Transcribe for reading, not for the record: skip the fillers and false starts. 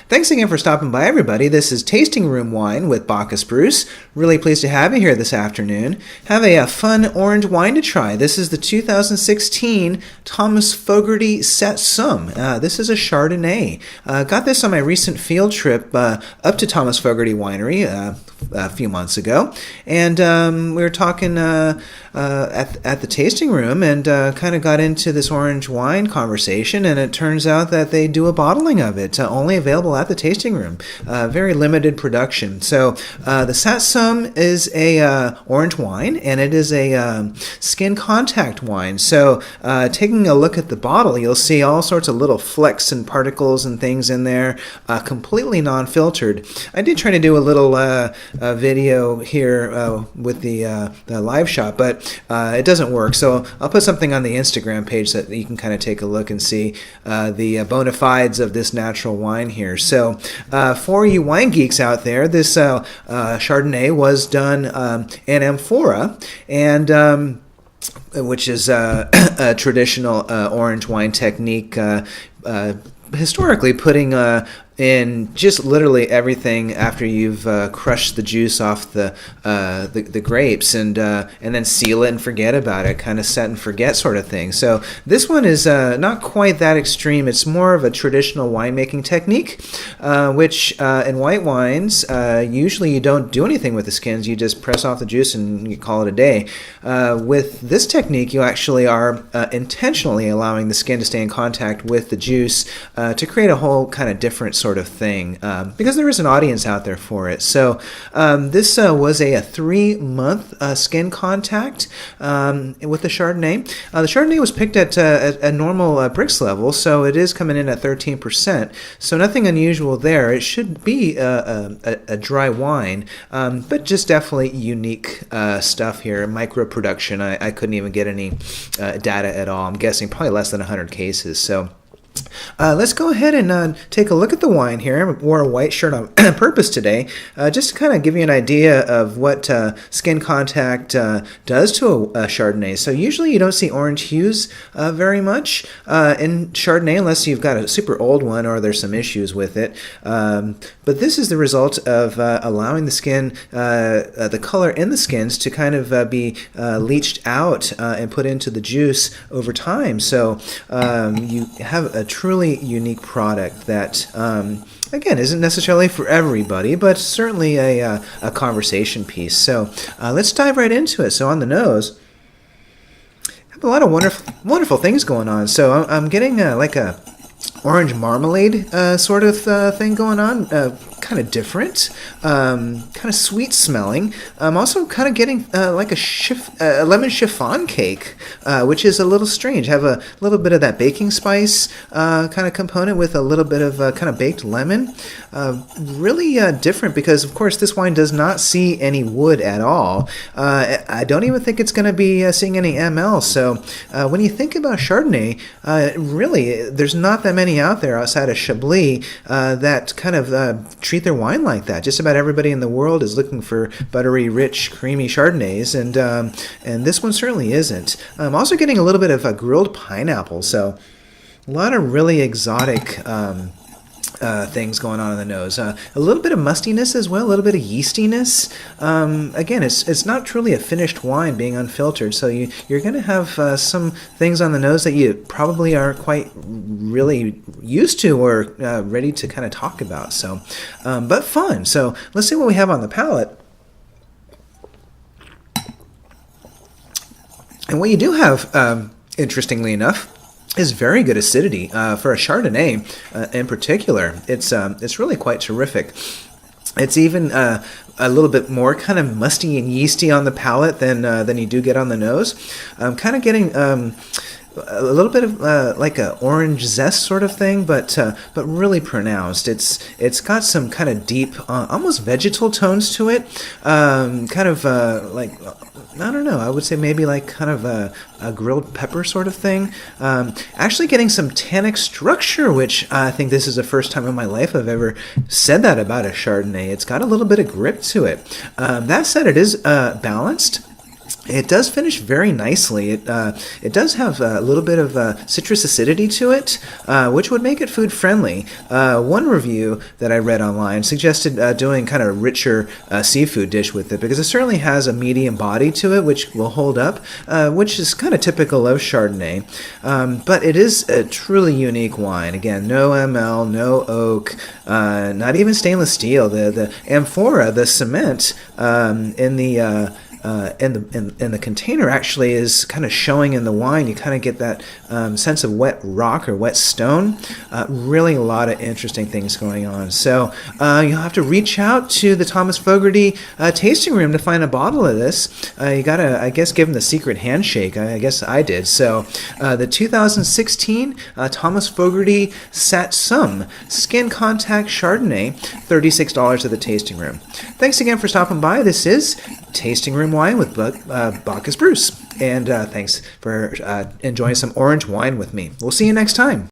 Thanks again for stopping by, everybody. This is Tasting Room Wine with Bacchus Bruce. Really pleased to have you here this afternoon. Have a fun orange wine to try. This is the 2016 Thomas Fogarty Satsum. This is a Chardonnay. Got this on my recent field trip up to Thomas Fogarty Winery a few months ago. And we were talking at the tasting room and kind of got into this orange wine conversation. And it turns out that they do a bottling of it, only available at the tasting room. Very limited production. So the Satsum is a orange wine, and it is a skin contact wine. So taking a look at the bottle, you'll see all sorts of little flecks and particles and things in there, completely non-filtered. I did try to do a little video here with the live shot, but it doesn't work. So I'll put something on the Instagram page so that you can kind of take a look and see the bona fides of this natural wine here. So for you wine geeks out there, this Chardonnay was done in amphora, and which is a traditional orange wine technique, historically putting in just literally everything after you've crushed the juice off the grapes, and then seal it and forget about it, kind of set and forget sort of thing. So this one is not quite that extreme. It's more of a traditional winemaking technique, which in white wines, usually you don't do anything with the skins. You just press off the juice and you call it a day. With this technique, you actually are intentionally allowing the skin to stay in contact with the juice to create a whole kind of different sort of thing, because there is an audience out there for it. So this was a 3-month skin contact with the Chardonnay. The Chardonnay was picked at a normal Brix level, so it is coming in at 13%. So nothing unusual there. It should be a dry wine, but just definitely unique stuff here. Micro production. I couldn't even get any data at all. I'm guessing probably less than 100 cases. So let's go ahead and take a look at the wine here. I wore a white shirt on purpose today, just to kind of give you an idea of what skin contact does to a Chardonnay. So usually you don't see orange hues very much in Chardonnay unless you've got a super old one or there's some issues with it. But this is the result of allowing the skin, the color in the skins to kind of be leached out and put into the juice over time. So you have a truly unique product that, again, isn't necessarily for everybody, but certainly a conversation piece. So let's dive right into it. So on the nose, I have a lot of wonderful things going on. So I'm getting like a orange marmalade sort of thing going on. Kind of different, kind of sweet smelling. I'm also kind of getting like a lemon chiffon cake, which is a little strange. Have a little bit of that baking spice kind of component with a little bit of kind of baked lemon. Really different because, of course, this wine does not see any wood at all. I don't even think it's going to be seeing any ML. So when you think about Chardonnay, really, there's not that many out there outside of Chablis that kind of treat their wine like that. Just about everybody in the world is looking for buttery, rich, creamy Chardonnays, and this one certainly isn't. I'm also getting a little bit of a grilled pineapple, so a lot of really exotic things going on in the nose. A little bit of mustiness as well, a little bit of yeastiness. Again, it's not truly a finished wine being unfiltered, so you're going to have some things on the nose that you probably aren't quite really used to or ready to kind of talk about. So, but fun. So let's see what we have on the palate. And what you do have, interestingly enough, is very good acidity for a Chardonnay in particular. It's really quite terrific. It's even a little bit more kind of musty and yeasty on the palate than you do get on the nose. I'm kind of getting a little bit of like a orange zest sort of thing, but really pronounced. It's got some kind of deep, almost vegetal tones to it. Kind of like, I don't know, I would say maybe like kind of a grilled pepper sort of thing. Actually getting some tannic structure, which I think this is the first time in my life I've ever said that about a Chardonnay. It's got a little bit of grip to it. That said, it is balanced. It does finish very nicely. It does have a little bit of citrus acidity to it, which would make it food friendly. One review that I read online suggested doing kind of a richer seafood dish with it because it certainly has a medium body to it, which will hold up, which is kind of typical of Chardonnay. But it is a truly unique wine. Again, no ML, no oak, not even stainless steel. The amphora, the cement in the container actually is kind of showing in the wine. You kind of get that sense of wet rock or wet stone. Really a lot of interesting things going on. So you'll have to reach out to the Thomas Fogarty tasting room to find a bottle of this. You gotta, I guess, give them the secret handshake. I guess I did. So the 2016 Thomas Fogarty Satsum Skin Contact Chardonnay, $36 at the tasting room. Thanks again for stopping by. This is Tasting Room Wine with Bacchus Bruce. And thanks for enjoying some orange wine with me. We'll see you next time.